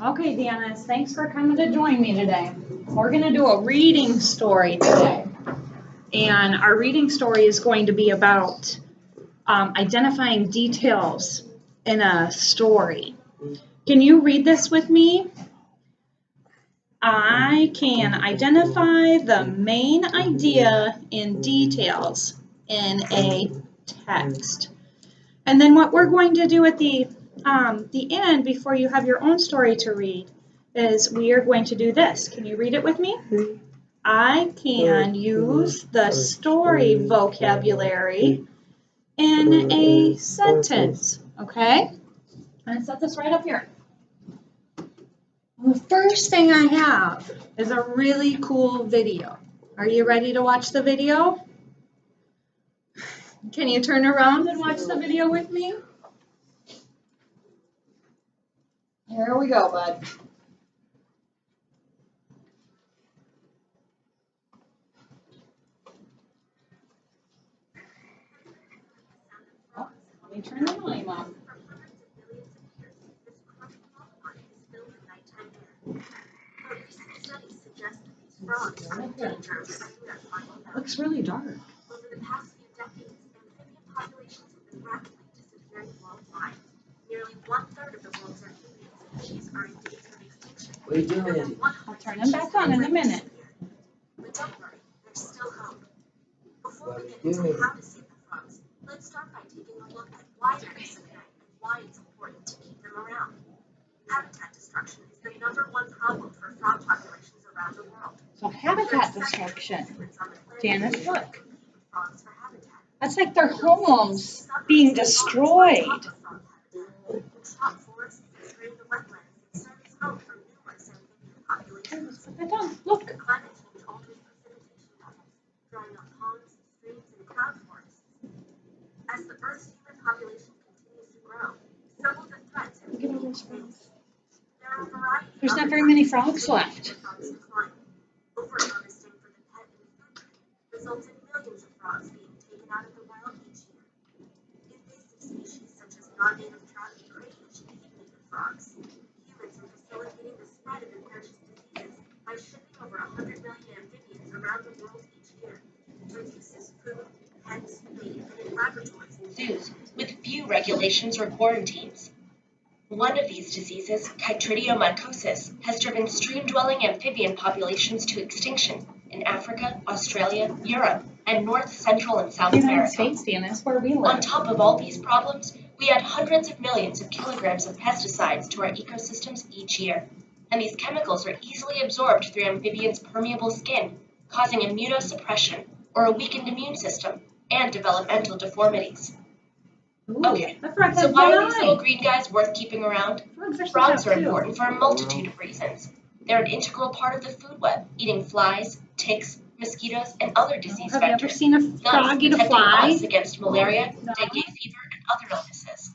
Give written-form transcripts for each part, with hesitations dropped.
Okay, Deanna, thanks for coming to join me today. We're going to do a reading story today. And our reading story is going to be about identifying details in a story. Can you read this with me? I can identify the main idea in details in a text. And then what we're going to do at the end, before you have your own story to read, is we are going to do this. Can you read it with me? I can use the story vocabulary in a sentence. Okay? I'm going to set this right up here. The first thing I have is a really cool video. Are you ready to watch the video? Can you turn around and watch the video with me? Here we go, bud. Oh, let me turn the volume up. Looks really dark. Over the past few decades, amphibian populations have been rapidly disappearing worldwide. Nearly 1/3 of the world's amphibian species are in danger of extinction. What are you doing? I'll turn them back on in a minute. But don't worry, there's still hope. Before we get into how to save the frogs, let's start by taking a look at why they're disappearing and why it's important to keep them around. Habitat destruction is the #1 problem for frog populations around the world. So habitat destruction. Janice, look. Frogs for habitat. That's like their homes being destroyed. Chop forests, drain the wetlands, and send smoke from numerous amphibian populations. Put that down. Look. Climate change alters precipitation levels, drying up ponds, streams, and cloud forests. As the Earth's human population continues to grow, so will the threats Look at all those frogs. There are a variety of There's not very many frogs left. frogs decline. Overharvesting for the pet and food trade results in millions of frogs being taken out of the wild each year. Invasive species such as non-native trout and crayfish feed native frogs. Humans are facilitating the spread of infectious diseases by shipping over 100 million amphibians around the world each year for use as food, pets, bait, and in laboratories. Zoos with few regulations or quarantines. One of these diseases, chytridiomycosis, has driven stream-dwelling amphibian populations to extinction in Africa, Australia, Europe, and North, Central, and South United America. States, Deanna, where we On live. top of all these problems, we add hundreds of millions of kilograms of pesticides to our ecosystems each year. And these chemicals are easily absorbed through amphibians' permeable skin, causing immunosuppression or a weakened immune system and developmental deformities. Ooh, Okay, the frog has so why one are these eye. little green guys worth keeping around? Frogs Frogs are too. important for a multitude of reasons. They're an integral part of the food web, eating flies, ticks, mosquitoes, and other disease Have you ever vectors. seen a Thus, frog eat a protecting fly? us against malaria, No. dengue fever, and other illnesses.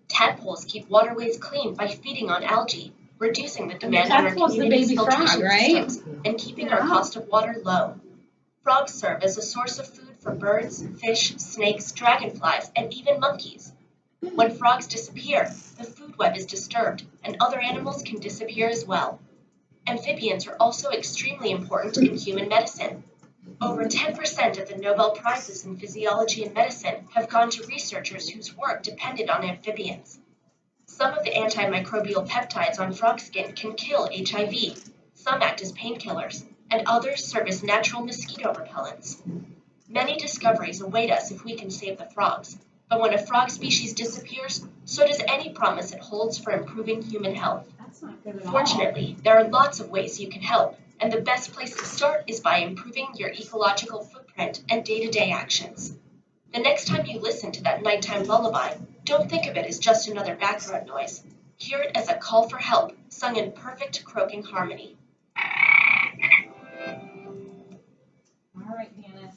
Tadpoles keep waterways clean by feeding on algae, reducing the demand on our tadpole's the community's baby frog, filtration right? systems, and keeping Yeah. our cost of water low. Frogs serve as a source of food for birds, fish, snakes, dragonflies, and even monkeys. When frogs disappear, the food web is disturbed, and other animals can disappear as well. Amphibians are also extremely important in human medicine. Over 10% of the Nobel Prizes in physiology and medicine have gone to researchers whose work depended on amphibians. Some of the antimicrobial peptides on frog skin can kill HIV, some act as painkillers, and others serve as natural mosquito repellents. Many discoveries await us if we can save the frogs, but when a frog species disappears, so does any promise it holds for improving human health. That's not good at all. Fortunately, there are lots of ways you can help, and the best place to start is by improving your ecological footprint and day-to-day actions. The next time you listen to that nighttime lullaby, don't think of it as just another background noise. Hear it as a call for help, sung in perfect croaking harmony. All right, Deanna.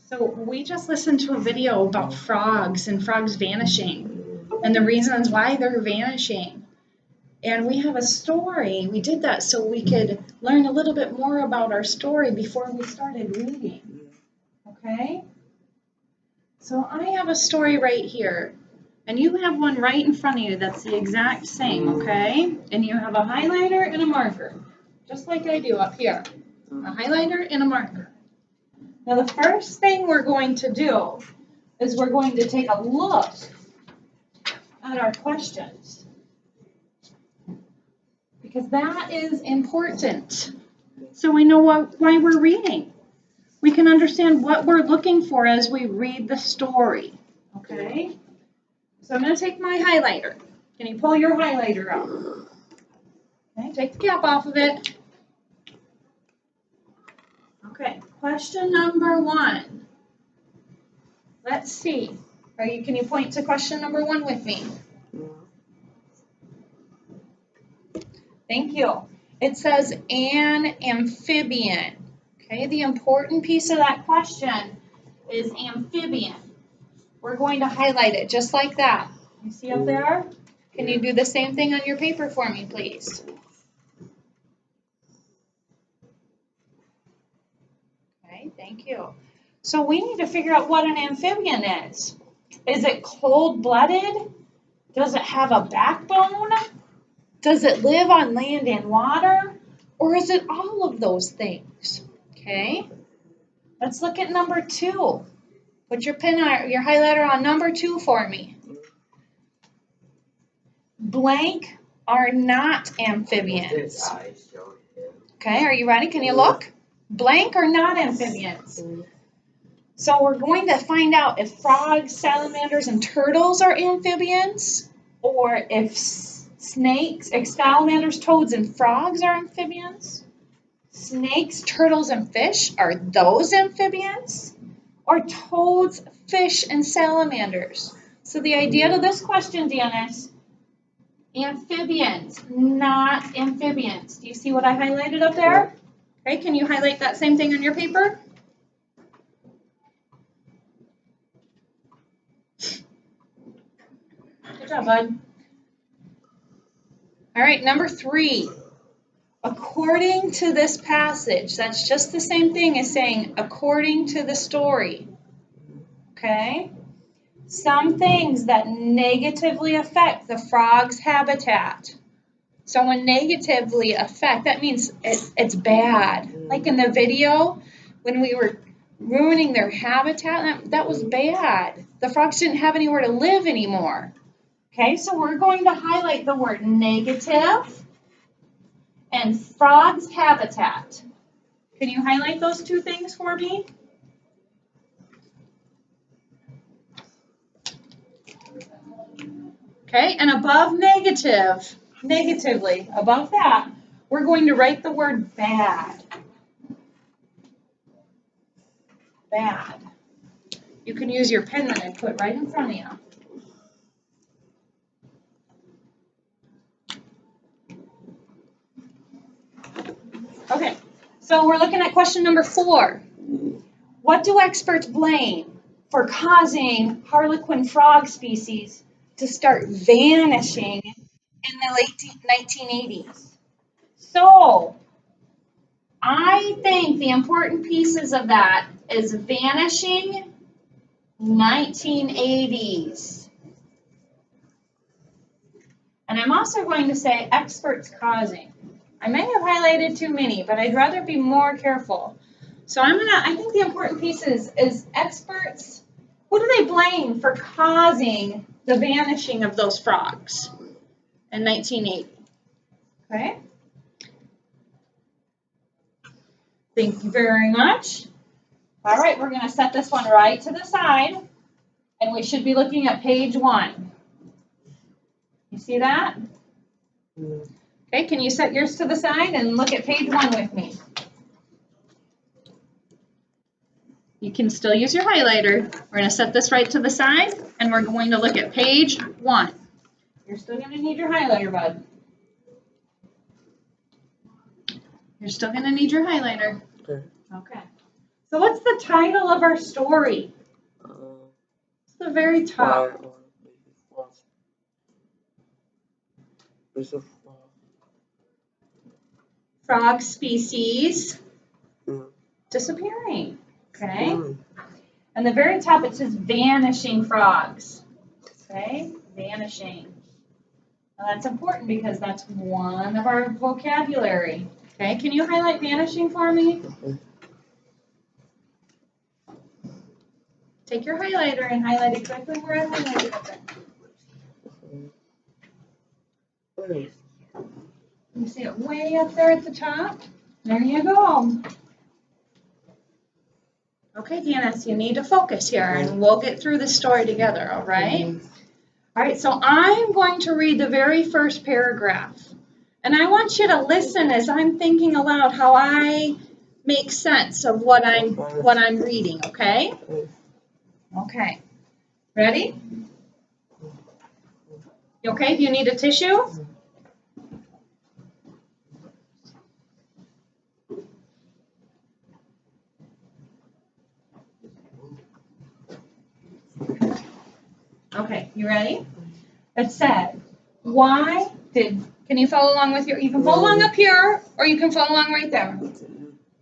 So we just listened to a video about frogs and frogs vanishing and the reasons why they're vanishing. And we have a story. We did that so we could learn a little bit more about our story before we started reading. Okay? So I have a story right here. And you have one right in front of you that's the exact same, okay? And you have a highlighter and a marker, just like I do up here. A highlighter and a marker. Now the first thing we're going to do is we're going to take a look at our questions. Because that is important. So we know why we're reading. We can understand what we're looking for as we read the story, okay? So I'm going to take my highlighter. Can you pull your highlighter out? Okay, take the cap off of it. Okay, question number 1. Let's see. Can you point to question number 1 with me? Thank you. It says an amphibian. Okay, the important piece of that question is amphibian. We're going to highlight it just like that. You see up there? Can you do the same thing on your paper for me, please? Okay, thank you. So we need to figure out what an amphibian is. Is it cold-blooded? Does it have a backbone? Does it live on land and water? Or is it all of those things? Okay, let's look at number 2. Put your highlighter on number 2 for me. Blank are not amphibians. Okay, are you ready? Can you look? Blank are not amphibians. So we're going to find out if frogs, salamanders, and turtles are amphibians, or if snakes, salamanders, toads, and frogs are amphibians. Snakes, turtles, and fish, are those amphibians? Or toads, fish, and salamanders? So the idea to this question, Dennis, amphibians, not amphibians. Do you see what I highlighted up there? Okay, can you highlight that same thing on your paper? Good job, bud. All right, number 3. According to this passage, that's just the same thing as saying according to the story. Okay? Some things that negatively affect the frog's habitat. So when negatively affect, that means it's bad. Like in the video, when we were ruining their habitat, that was bad. The frogs didn't have anywhere to live anymore. Okay, so we're going to highlight the word negative and frog's habitat. Can you highlight those 2 things for me? Okay, and above negatively, above that, we're going to write the word bad. Bad. You can use your pen that I put right in front of you. Okay, so we're looking at question number 4. What do experts blame for causing harlequin frog species to start vanishing in the late 1980s? So, I think the important pieces of that is vanishing 1980s. And I'm also going to say experts causing. I may have highlighted too many, but I'd rather be more careful. So I think the important piece is experts, who do they blame for causing the vanishing of those frogs in 1980? Okay. Thank you very much. All right, we're going to set this one right to the side, and we should be looking at page 1. You see that? Okay, can you set yours to the side and look at page 1 with me? You can still use your highlighter. We're going to set this right to the side, and we're going to look at page 1. You're still going to need your highlighter, bud. You're still going to need your highlighter. Okay. So what's the title of our story? It's the very top. Frog species disappearing. Okay. And the very top it says vanishing frogs. Okay. vanishing. Now that's important because that's one of our vocabulary. Okay, can you highlight vanishing for me? Take your highlighter and highlight exactly where I highlighted it. You see it way up there at the top? There you go. Okay, Denis, you need to focus here and we'll get through the story together, all right? All right, so I'm going to read the very first paragraph. And I want you to listen as I'm thinking aloud how I make sense of what I'm reading, okay? Okay. Ready? You okay? Do you need a tissue? Okay, you ready? It said, can you follow along with you can follow along up here, or you can follow along right there.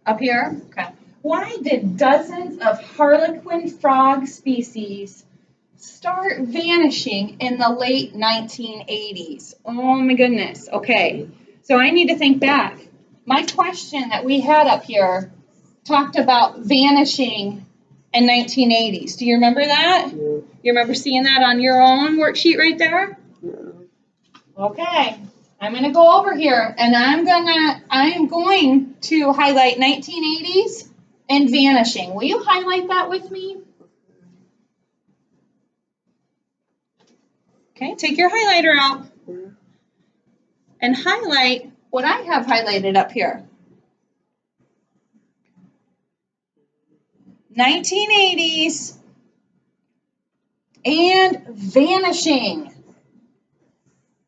Up here? Okay. Why did dozens of harlequin frog species start vanishing in the late 1980s? Oh my goodness. Okay. So I need to think back. My question that we had up here talked about vanishing in 1980s. Do you remember that? You remember seeing that on your own worksheet right there? Okay. I'm going to go over here and I'm going to highlight 1980s and vanishing. Will you highlight that with me? Okay, take your highlighter out and highlight what I have highlighted up here. 1980s and vanishing.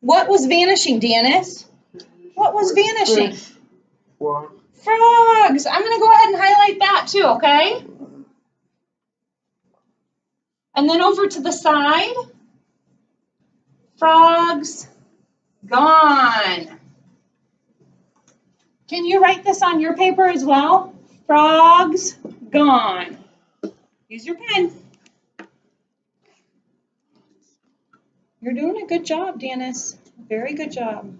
What was vanishing, Denis? What was vanishing? Frogs. I'm going to go ahead and highlight that too, okay? And then over to the side, frogs gone. Can you write this on your paper as well? Frogs gone. Use your pen. You're doing a good job, Denis. Very good job.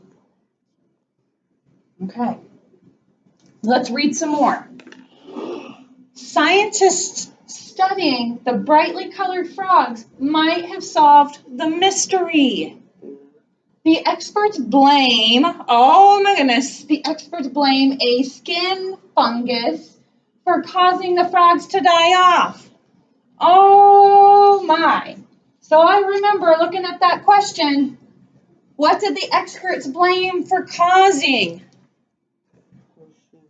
Okay. Let's read some more. Scientists studying the brightly colored frogs might have solved the mystery. The experts blame, oh my goodness, the experts blame a skin fungus for causing the frogs to die off. Oh my. So I remember looking at that question, what did the experts blame for causing?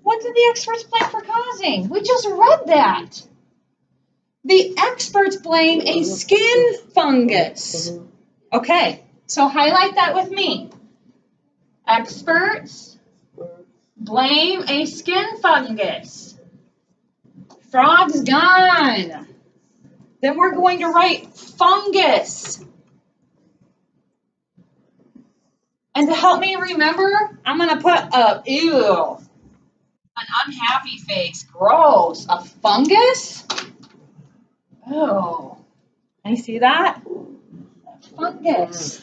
What did the experts blame for causing? We just read that. The experts blame a skin fungus. Okay, so highlight that with me. Experts blame a skin fungus. Frogs gone. Then we're going to write fungus. And to help me remember, I'm going to put a, ew, an unhappy face. Gross. A fungus? Oh. Can you see that? A fungus.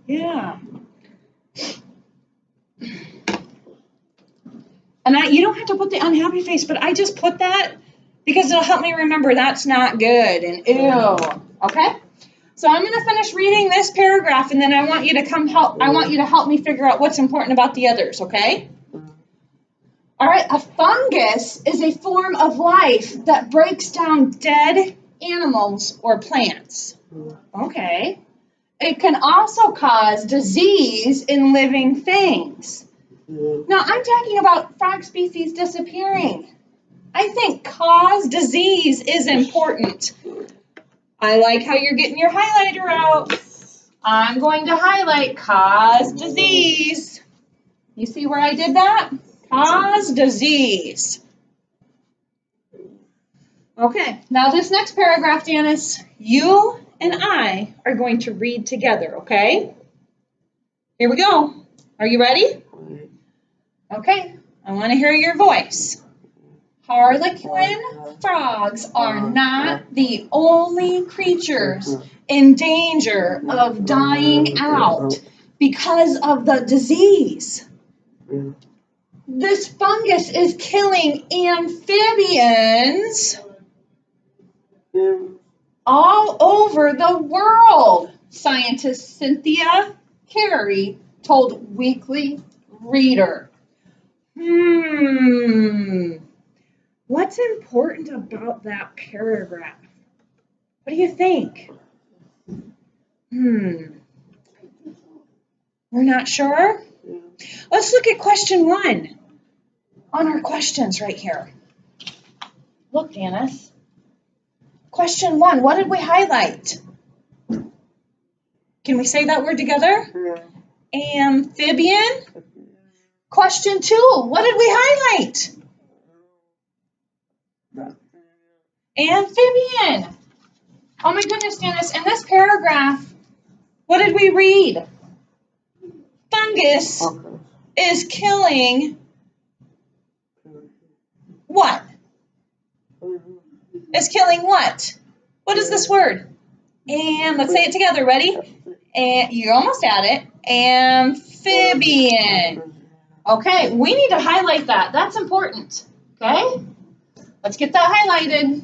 Yeah. And you don't have to put the unhappy face, but I just put that because it'll help me remember that's not good and ew. Okay? So I'm going to finish reading this paragraph and then I want you to help me figure out what's important about the others, okay? All right, a fungus is a form of life that breaks down dead animals or plants. Okay. It can also cause disease in living things. Now, I'm talking about frog species disappearing. I think cause disease is important. I like how you're getting your highlighter out. I'm going to highlight cause disease. You see where I did that? Cause disease. Okay, now this next paragraph, Denis, you and I are going to read together, okay? Here we go. Are you ready? Okay, I want to hear your voice. Harlequin frogs are not the only creatures in danger of dying out because of the disease. This fungus is killing amphibians all over the world, scientist Cynthia Carey told Weekly Reader. What's important about that paragraph? What do you think? We're not sure? Let's look at question 1 on our questions right here. Look, Janice. Question 1, what did we highlight? Can we say that word together? Amphibian. Question 2, what did we highlight? Amphibian. Oh my goodness, Janice, in this paragraph, what did we read? Fungus is killing what? Is killing what? What is this word? And let's say it together. Ready? And you're almost at it. Amphibian. Okay, we need to highlight that. That's important. Okay? Let's get that highlighted.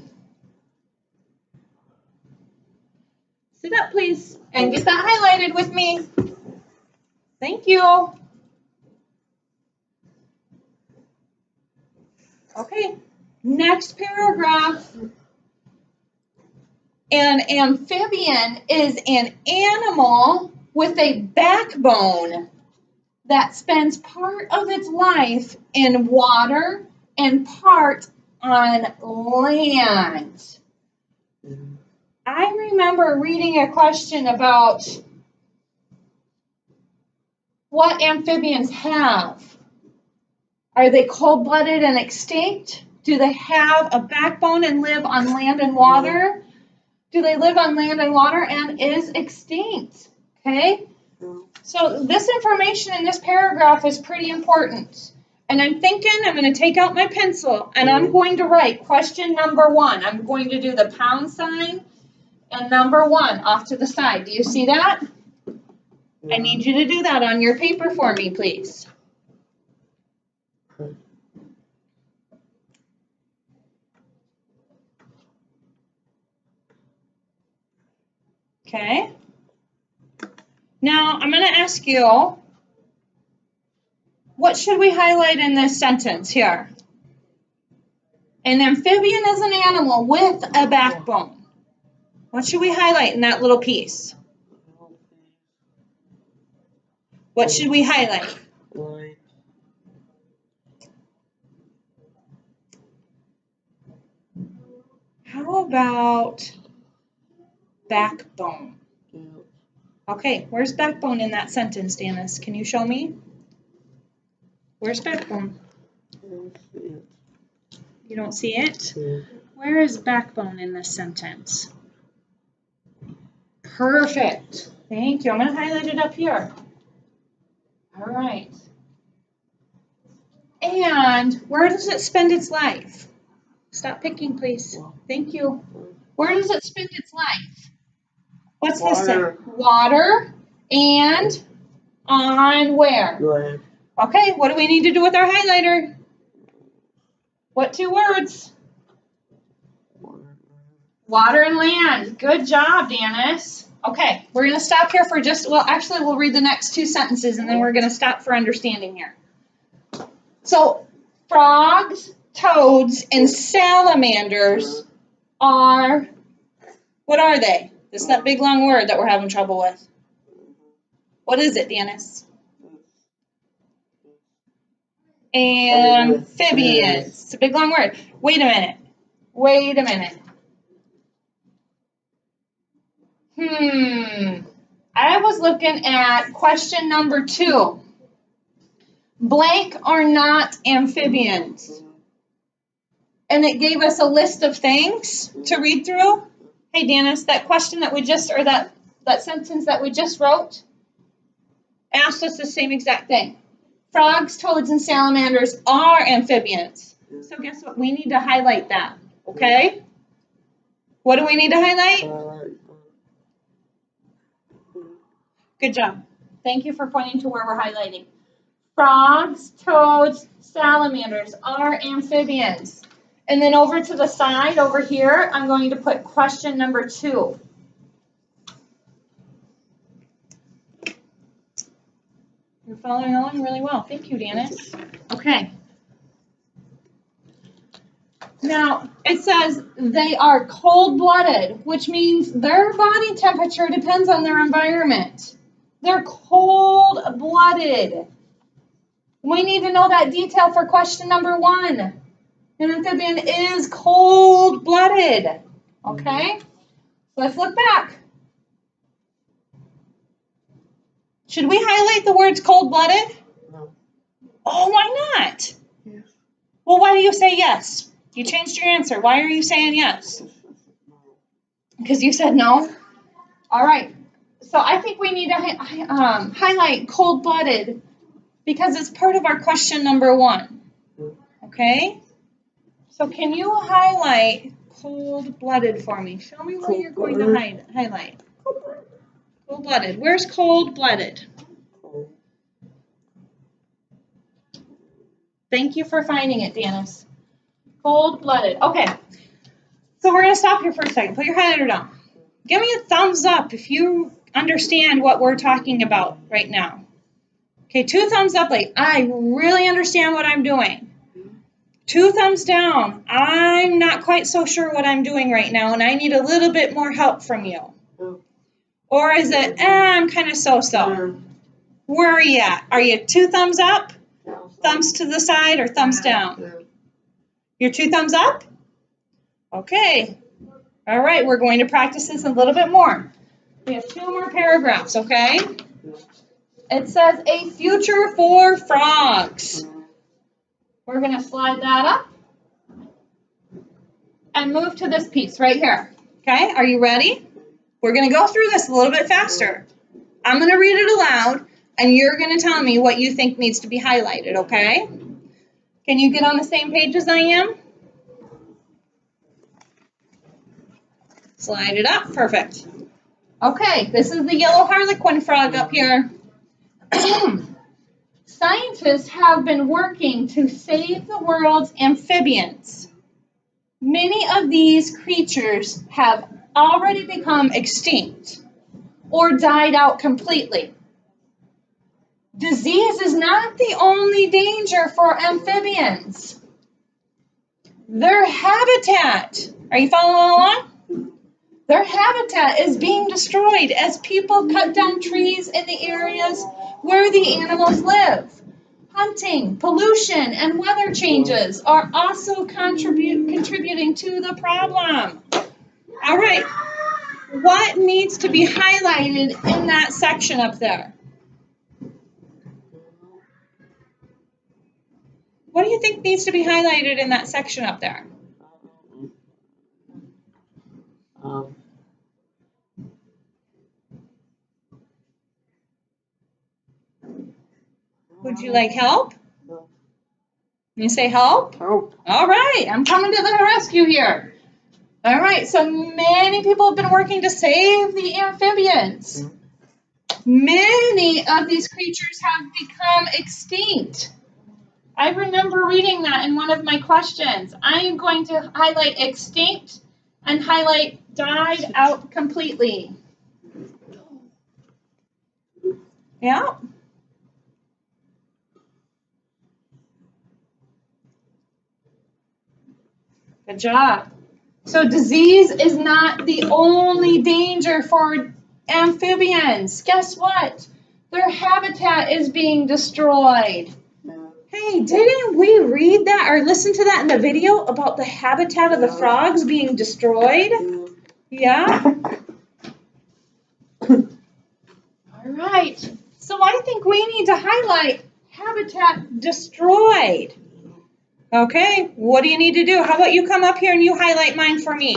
Sit up, please, and get that highlighted with me. Thank you. Okay, next paragraph. An amphibian is an animal with a backbone that spends part of its life in water and part on land. I remember reading a question about what amphibians have. Are they cold-blooded and extinct? Do they have a backbone and live on land and water? Do they live on land and water and is extinct? Okay? So this information in this paragraph is pretty important. And I'm thinking I'm going to take out my pencil and I'm going to write question number 1. I'm going to do the pound sign and number 1 off to the side. Do you see that? I need you to do that on your paper for me, please. Okay. Now, I'm going to ask you, what should we highlight in this sentence here? An amphibian is an animal with a backbone. What should we highlight in that little piece? What should we highlight? How about backbone? Okay, where's backbone in that sentence, Danis? Can you show me? Where's backbone? You don't see it? Where is backbone in this sentence? Perfect. Thank you. I'm going to highlight it up here. All right. And where does it spend its life? Stop picking, please. Thank you. Where does it spend its life? What's this say? Water and on where? Land. Okay, what do we need to do with our highlighter? What 2 words? Water and land. Good job, Danis. Okay, we're going to stop here for actually we'll read the next 2 sentences and then we're going to stop for understanding here. So, frogs, toads, and salamanders are, what are they? This is that big long word that we're having trouble with. What is it, Danis? Amphibians. It's a big long word. Wait a minute. I was looking at question number 2. Blank are not amphibians. And it gave us a list of things to read through. Hey, Danis, that question that we just, or that sentence that we just wrote, asked us the same exact thing. Frogs, toads, and salamanders are amphibians. So guess what? We need to highlight that, okay? What do we need to highlight? Good job. Thank you for pointing to where we're highlighting. Frogs, toads, salamanders are amphibians. And then over to the side, over here, I'm going to put question number 2. You're following along really well. Thank you, Dennis. Okay. Now, it says they are cold-blooded, which means their body temperature depends on their environment. They're cold-blooded. We need to know that detail for question number 1. An amphibian is cold-blooded. Okay? Let's look back. Should we highlight the words cold-blooded? No. Oh, why not? Yes. Well, why do you say yes? You changed your answer. Why are you saying yes? Because you said no? All right. So I think we need to highlight cold-blooded because it's part of our question number 1. Okay? So can you highlight cold-blooded for me? Show me what you're going to highlight. Cold-blooded. Where's cold-blooded? Thank you for finding it, Dennis. Cold-blooded. Okay. So we're going to stop here for a second. Put your highlighter down. Give me a thumbs up if you understand what we're talking about right now. Okay, 2 thumbs up, like, I really understand what I'm doing. 2 thumbs down, I'm not quite so sure what I'm doing right now, and I need a little bit more help from you. Or is it, I'm kind of so-so? Where are you at? Are you 2 thumbs up, thumbs to the side, or thumbs down? You're 2 thumbs up? Okay. All right, we're going to practice this a little bit more. We have 2 more paragraphs, okay? It says a future for frogs. We're going to slide that up and move to this piece right here. Okay, are you ready? We're going to go through this a little bit faster. I'm going to read it aloud, and you're going to tell me what you think needs to be highlighted, okay? Can you get on the same page as I am? Slide it up. Perfect. Okay, this is the yellow harlequin frog up here. Scientists have been working to save the world's amphibians. Many of these creatures have already become extinct or died out completely. Disease is not the only danger for amphibians. Their habitat, are you following along? Their habitat is being destroyed as people cut down trees in the areas where the animals live. Hunting, pollution, and weather changes are also contributing to the problem. All right, what needs to be highlighted in that section up there? What do you think needs to be highlighted in that section up there? Would you like help? You say help? Help. All right, I'm coming to the rescue here. All right, so many people have been working to save the amphibians. Many of these creatures have become extinct. I remember reading that in one of my questions. I am going to highlight extinct and highlight died out completely. Yeah. Good job. So disease is not the only danger for amphibians. Guess what? Their habitat is being destroyed. Hey, didn't we read that or listen to that in the video about the habitat of the frogs being destroyed? Yeah? All right. So I think we need to highlight habitat destroyed. Okay, what do you need to do? How about you come up here and you highlight mine for me?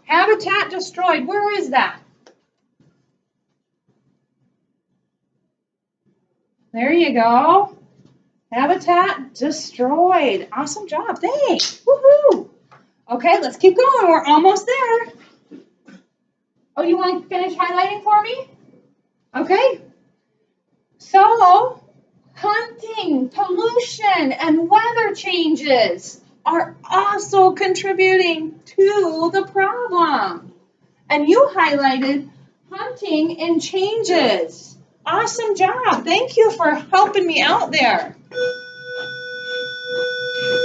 Habitat destroyed. Where is that? There you go. Habitat destroyed. Awesome job. Thanks. Woohoo. Okay, let's keep going. We're almost there. Oh, you want to finish highlighting for me? Okay? So, hunting, pollution, and weather changes are also contributing to the problem. And you highlighted hunting and changes. Awesome job. Thank you for helping me out there.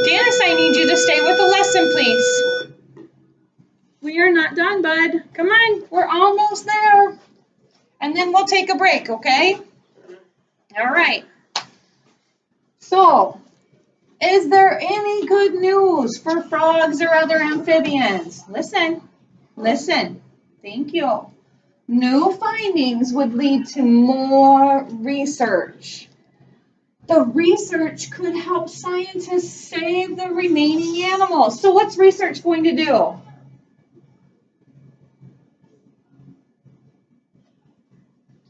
Janice, I need you to stay with the lesson, please. We are not done, bud. Come on, we're almost there. And then we'll take a break, okay? All right. So, is there any good news for frogs or other amphibians? Listen, listen. Thank you. New findings would lead to more research. The research could help scientists save the remaining animals. So what's research going to do?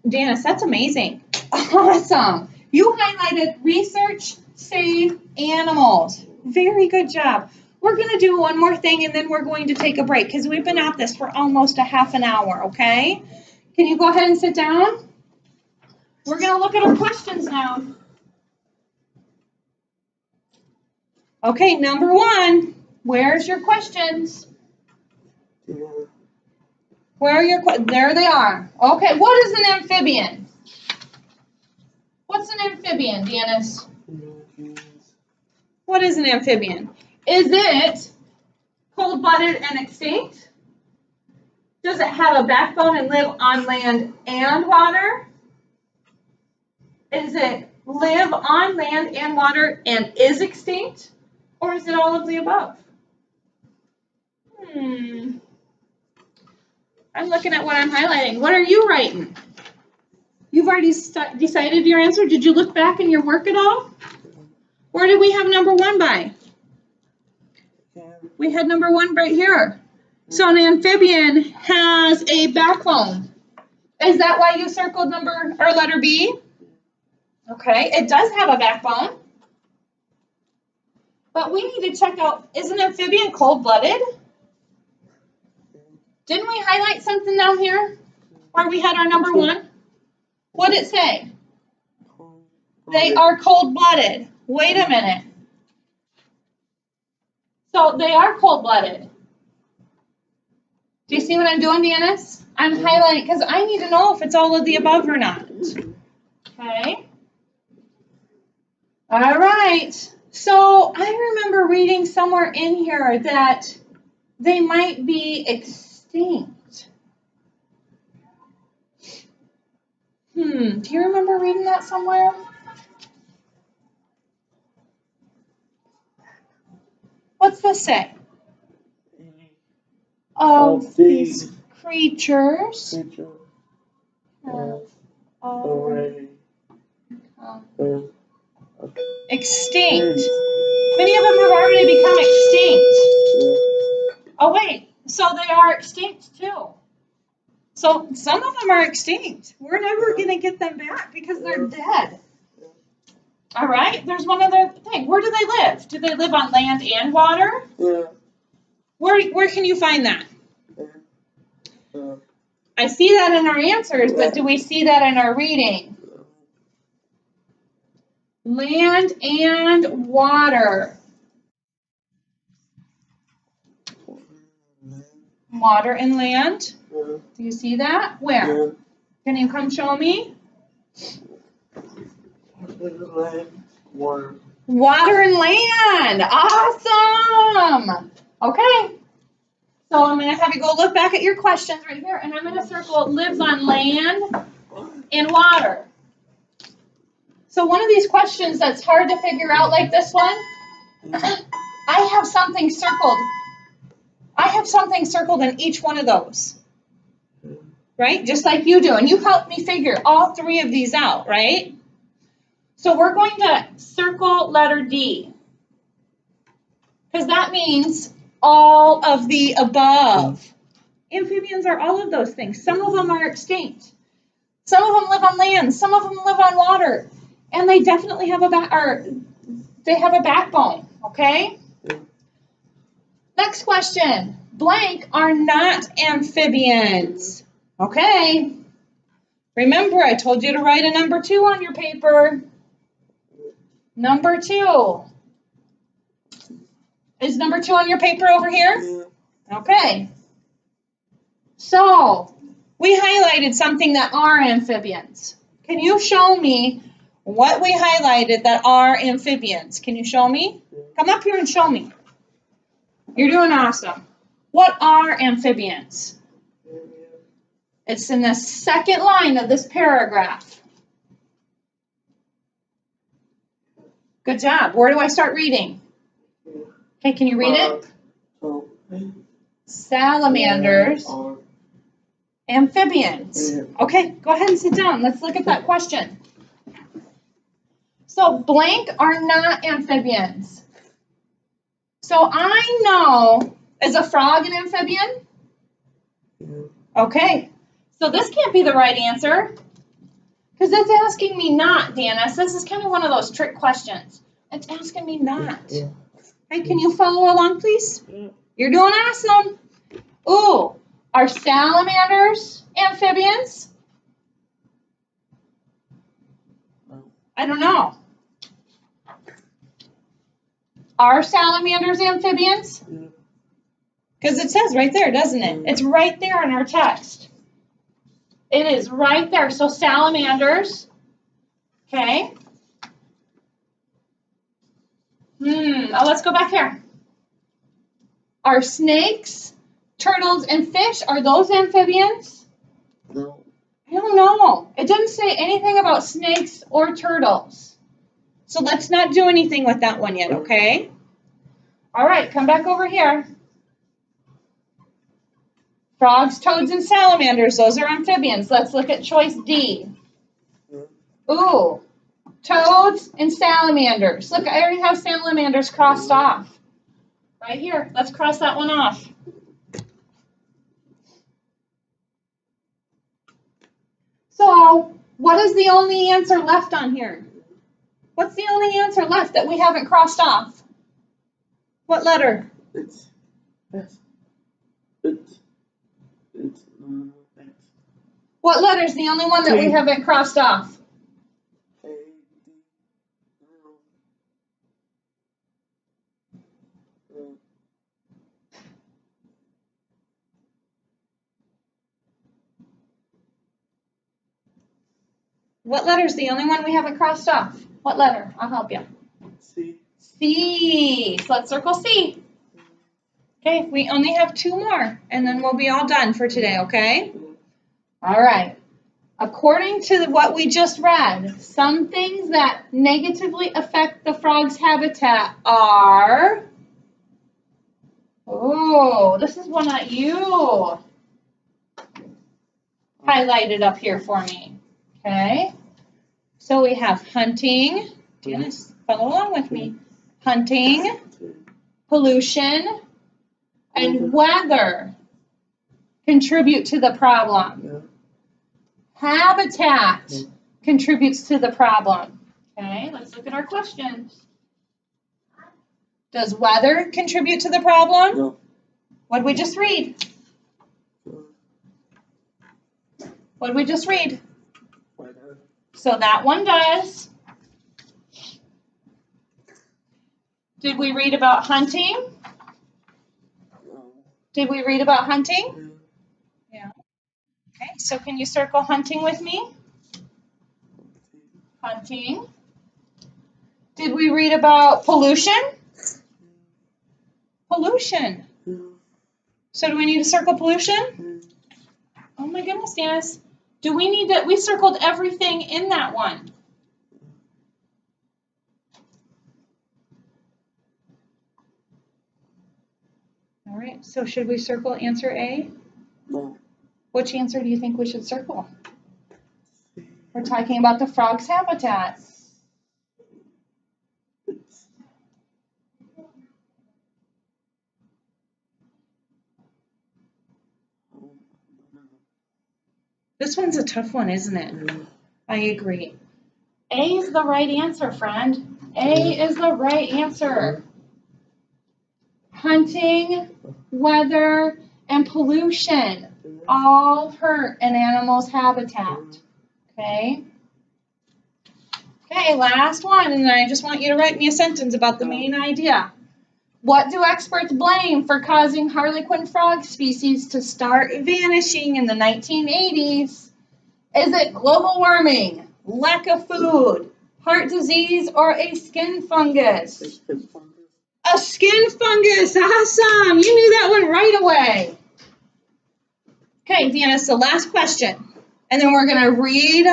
Janice, that's amazing. Awesome. You highlighted research, save animals. Very good job. We're going to do one more thing and then we're going to take a break because we've been at this for almost a half an hour, okay? Can you go ahead and sit down? We're going to look at our questions now. Okay, number one, where's your questions? Where are your questions? There they are. Okay, what is an amphibian? What's an amphibian, Janice? What is an amphibian? Is it cold-blooded and extinct? Does it have a backbone and live on land and water? Is it live on land and water and is extinct? Or is it all of the above? I'm looking at what I'm highlighting. What are you writing? You've already decided your answer? Did you look back in your work at all? Where did we have number one by? We had number one right here. So an amphibian has a backbone. Is that why you circled letter B? Okay, it does have a backbone. But we need to check out, is an amphibian cold-blooded? Didn't we highlight something down here where we had our number one? What did it say? They are cold-blooded. Wait a minute. So they are cold-blooded. Do you see what I'm doing, Janice? I'm highlighting because I need to know if it's all of the above or not. Okay. All right. So I remember reading somewhere in here that they might be extinct. Do you remember reading that somewhere? What's this say? Of these creatures have already extinct. Many of them have already become extinct. Oh wait, so they are extinct too. So some of them are extinct. We're never going to get them back because they're dead. All right, there's one other thing. Where do they live? Do they live on land and water? Yeah. Where can you find that? I see that in our answers, but do we see that in our reading? Land and water. Water and land. Do you see that? Where? Can you come show me? Water. Water and land. Awesome. Okay. So I'm going to have you go look back at your questions right here, and I'm going to circle lives on land and water. So one of these questions that's hard to figure out like this one, I have something circled. I have something circled in each one of those. Right? Just like you do. And you helped me figure all three of these out, right? So we're going to circle letter D. Because that means all of the above. Amphibians are all of those things. Some of them are extinct. Some of them live on land. Some of them live on water. And they definitely have a backbone, okay? Next question. Blank are not amphibians. Okay. Remember, I told you to write a number 2 on your paper. Number 2. Is number 2 on your paper over here? Okay. So, we highlighted something that are amphibians. Can you show me what we highlighted that are amphibians? Can you show me? Come up here and show me. You're doing awesome. What are amphibians? It's in the second line of this paragraph. Good job. Where do I start reading? Okay, can you read it? Salamanders, amphibians. Okay, go ahead and sit down. Let's look at that question. So blank are not amphibians. So I know, is a frog an amphibian? Okay, so this can't be the right answer because it's asking me not, Danis. This is kind of one of those trick questions. It's asking me not. Hey, can you follow along, please? You're doing awesome. Ooh, are salamanders amphibians? I don't know. Are salamanders amphibians? Because it says right there, doesn't it? It's right there in our text. It is right there. So salamanders, okay. Oh, let's go back here. Are snakes, turtles, and fish, are those amphibians? No. I don't know. It doesn't say anything about snakes or turtles. So let's not do anything with that one yet, okay? All right, come back over here. Frogs, toads, and salamanders, those are amphibians. Let's look at choice D. Ooh, toads and salamanders. Look, I already have salamanders crossed off. Right here, let's cross that one off. So, what is the only answer left on here? What's the only answer left that we haven't crossed off? What letter? It's What letter is the only one that we haven't crossed off? What letter is the only one we haven't crossed off? What letter? I'll help you. C. C. So let's circle C. Okay, we only have 2 more, and then we'll be all done for today, okay? All right. According to what we just read, some things that negatively affect the frog's habitat are... Oh, this is one that you highlighted up here for me. Okay, so we have hunting. Dennis, follow along with me. Hunting, pollution, and weather contribute to the problem. Habitat contributes to the problem. Okay, let's look at our questions. Does weather contribute to the problem? No. What did we just read? What did we just read? So that one does. Did we read about hunting? Did we read about hunting? Yeah. Okay, so can you circle hunting with me? Hunting. Did we read about pollution? Pollution. So do we need to circle pollution? Oh my goodness, Dennis. Do we need to, we circled everything in that one. All right, so should we circle answer A? No. Which answer do you think we should circle? We're talking about the frog's habitat. This one's a tough one, isn't it? I agree. A is the right answer, friend. A is the right answer. Hunting, weather, and pollution all hurt an animal's habitat. Okay. Okay, last one, and I just want you to write me a sentence about the main idea. What do experts blame for causing harlequin frog species to start vanishing in the 1980s? Is it global warming, lack of food, heart disease, or a skin fungus? It's been fungus. A skin fungus, awesome. You knew that one right away. Okay, Deanna, so last question. And then we're gonna read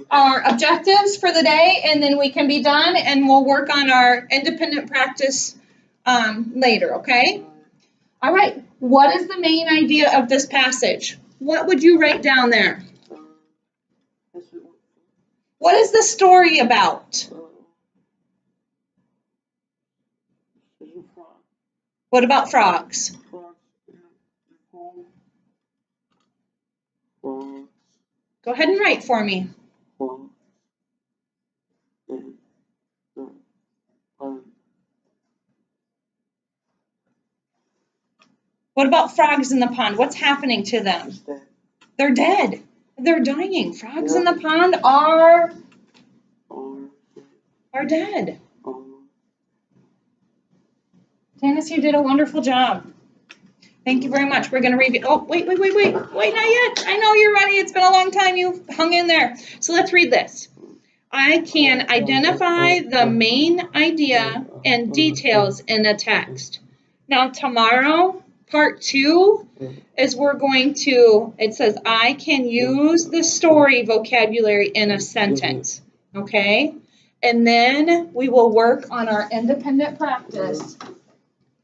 our objectives for the day, and then we can be done, and we'll work on our independent practice later, okay? All right, what is the main idea of this passage? What would you write down there? That's it. What is the story about? It's a frog. What about frogs? Frogs in the hole. Frogs. Go ahead and write for me. Frogs. In the pond. What about frogs in the pond? What's happening to them? It's dead. They're dead. They're dying. Frogs in the pond are dead. Janice, you did a wonderful job. Thank you very much. We're going to review. Oh, wait, not yet. I know you're ready. It's been a long time. You hung in there. So let's read this. I can identify the main idea and details in a text. Now, tomorrow, part 2 is we're going to, it says, I can use the story vocabulary in a sentence. Okay? And then we will work on our independent practice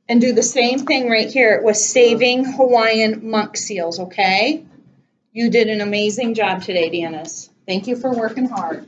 and do the same thing right here with saving Hawaiian monk seals, okay? You did an amazing job today, Deanna. Thank you for working hard.